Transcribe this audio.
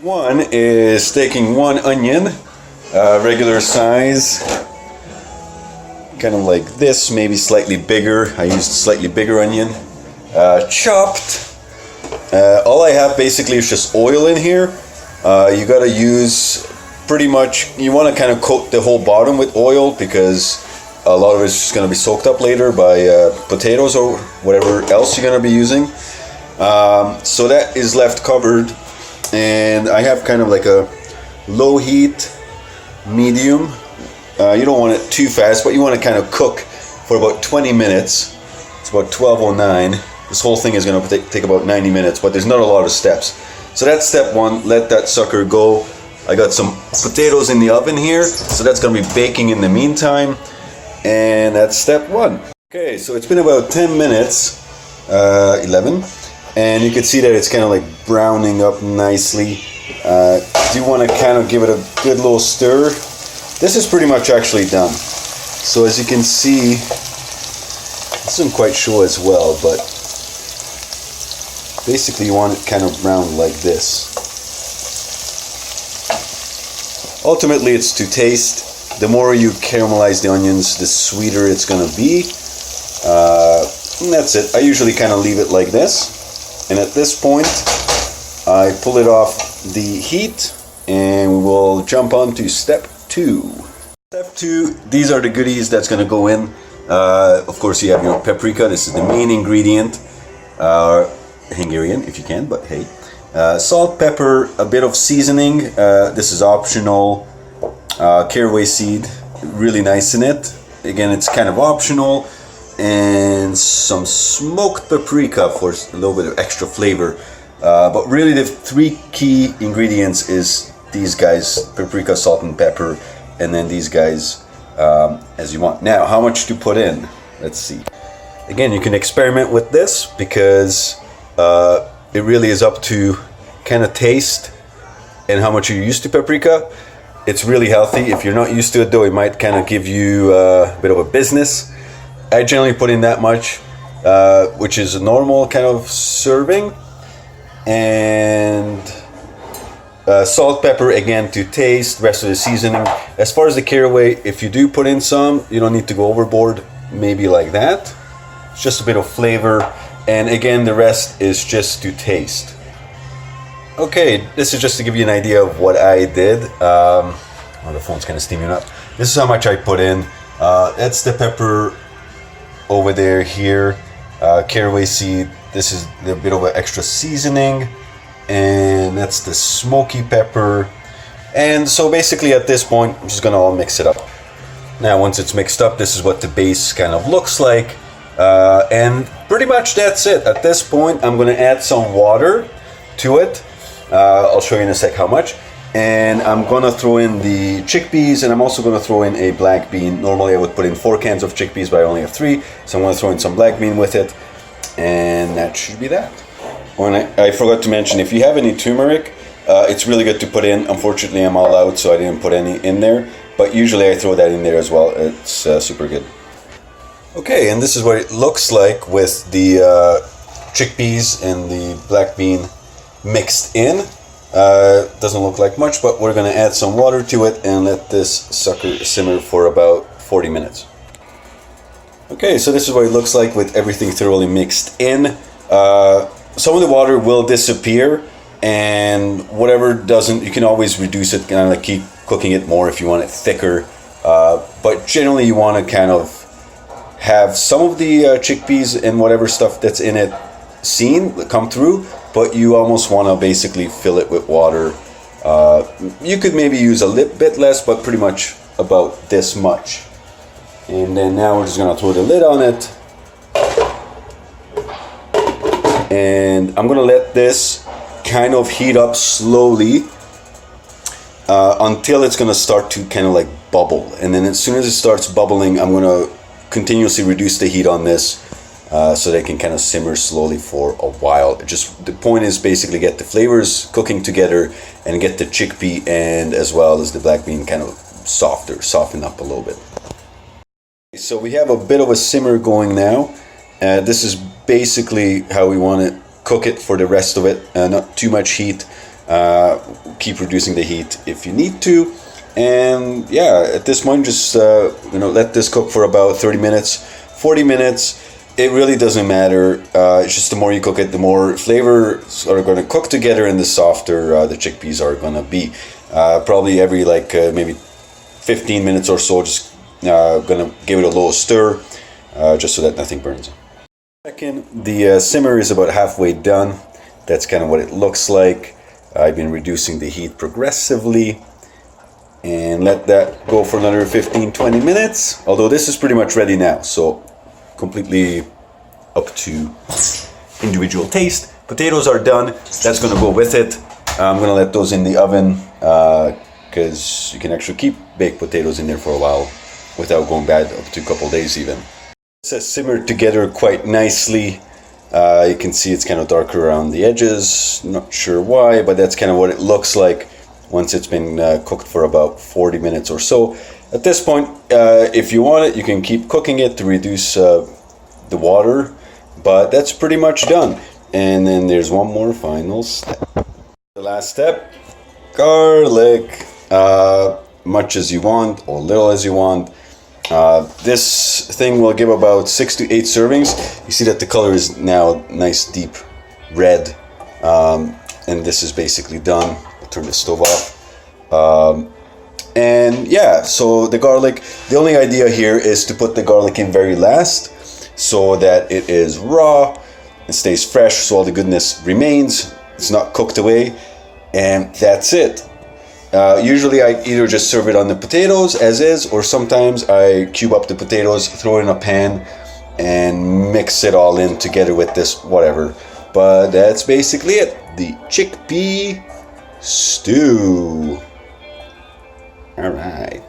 One is taking one onion, regular size, kind of like this, maybe slightly bigger. I used slightly bigger onion, chopped. All I have basically is just oil in here. You got to use pretty much, you want to kind of coat the whole bottom with oil because a lot of it's just going to be soaked up later by potatoes or whatever else you're going to be using. So that is left covered, and I have kind of like a low heat, medium. You don't want it too fast, but you want to kind of cook for about 20 minutes. It's about 12:09. This whole thing is going to take about 90 minutes, but there's not a lot of steps. So that's step one. Let that sucker go. I got some potatoes in the oven here, so that's going to be baking in the meantime. And that's step one. Okay, so it's been about 10 minutes, 11, and you can see that it's kind of like browning up nicely. Do want to kind of give it a good little stir. This is pretty much actually done. So as you can see, it doesn't quite show as well, but basically you want it kind of brown like this. Ultimately it's to taste. The more you caramelize the onions, the sweeter it's going to be. And that's it. I usually kind of leave it like this. And at this point, I pull it off the heat and we will jump on to step two. Step two, these are the goodies that's going to go in. Of course, you have your paprika. This is the main ingredient. Hungarian, if you can, but hey. Salt, pepper, a bit of seasoning. This is optional. Caraway seed, really nice in it. Again, it's kind of optional. And some smoked paprika for a little bit of extra flavor. But really the three key ingredients is these guys, paprika, salt and pepper, and then these guys as you want. Now, how much to put in? Let's see. Again, you can experiment with this because it really is up to kind of taste and how much you're used to paprika. It's really healthy. If you're not used to it though, it might kind of give you a bit of a business. I generally put in that much, which is a normal kind of serving. And salt, pepper, again, to taste, rest of the seasoning. As far as the caraway, if you do put in some, you don't need to go overboard, maybe like that. It's just a bit of flavor. And again, the rest is just to taste. Okay, this is just to give you an idea of what I did. Oh, the phone's kind of steaming up. This is how much I put in. That's the pepper over there here. Caraway seed. This is a bit of an extra seasoning. And that's the smoky pepper. And so basically at this point, I'm just gonna all mix it up. Now, once it's mixed up, this is what the base kind of looks like. And pretty much that's it. At this point, I'm gonna add some water to it. I'll show you in a sec how much. And I'm gonna throw in the chickpeas, and I'm also gonna throw in a black bean. Normally I would put in 4 cans of chickpeas, but I only have 3. So I'm gonna throw in some black bean with it. And that should be that. Oh, and I forgot to mention, if you have any turmeric, it's really good to put in. Unfortunately, I'm all out, so I didn't put any in there. But usually I throw that in there as well. It's super good. Okay, and this is what it looks like with the chickpeas and the black bean mixed in. Doesn't look like much, but we're gonna add some water to it and let this sucker simmer for about 40 minutes. Okay, so this is what it looks like with everything thoroughly mixed in. Some of the water will disappear, and whatever doesn't, you can always reduce it, kind of like keep cooking it more if you want it thicker. But generally you want to kind of have some of the chickpeas and whatever stuff that's in it come through, but you almost want to basically fill it with water. You could maybe use a little bit less, but pretty much about this much. And then now we're just going to throw the lid on it. And I'm going to let this kind of heat up slowly until it's going to start to kind of like bubble. And then as soon as it starts bubbling, I'm going to continuously reduce the heat on this so they can kind of simmer slowly for a while. Just the point is basically get the flavors cooking together and get the chickpea and as well as the black bean kind of soften up a little bit. So we have a bit of a simmer going now. This is basically how we want to cook it for the rest of it. Not too much heat. Keep reducing the heat if you need to. And yeah, at this point, just let this cook for about 30 minutes, 40 minutes. It really doesn't matter. It's just the more you cook it, the more flavors are going to cook together, and the softer the chickpeas are going to be. Probably every maybe 15 minutes or so, just going to give it a little stir, just so that nothing burns. Second, the simmer is about halfway done. That's kind of what it looks like. I've been reducing the heat progressively, and let that go for another 15-20 minutes. Although this is pretty much ready now, so completely up to individual taste. Potatoes are done. That's going to go with it. I'm going to let those in the oven because you can actually keep baked potatoes in there for a while without going bad, up to a couple days even. This has simmered together quite nicely. You can see it's kind of darker around the edges. Not sure why, but that's kind of what it looks like once it's been cooked for about 40 minutes or so. At this point, if you want it, you can keep cooking it to reduce the water, but that's pretty much done. And then there's one more final step. The last step, garlic. Much as you want or little as you want. This thing will give about 6 to 8 servings. You see that the color is now nice deep red, and this is basically done. I'll turn the stove off. And yeah, so the garlic, the only idea here is to put the garlic in very last so that it is raw, it stays fresh, so all the goodness remains, it's not cooked away, and that's it. Usually I either just serve it on the potatoes as is, or sometimes I cube up the potatoes, throw it in a pan, and mix it all in together with this whatever. But that's basically it. The chickpea stew. All right.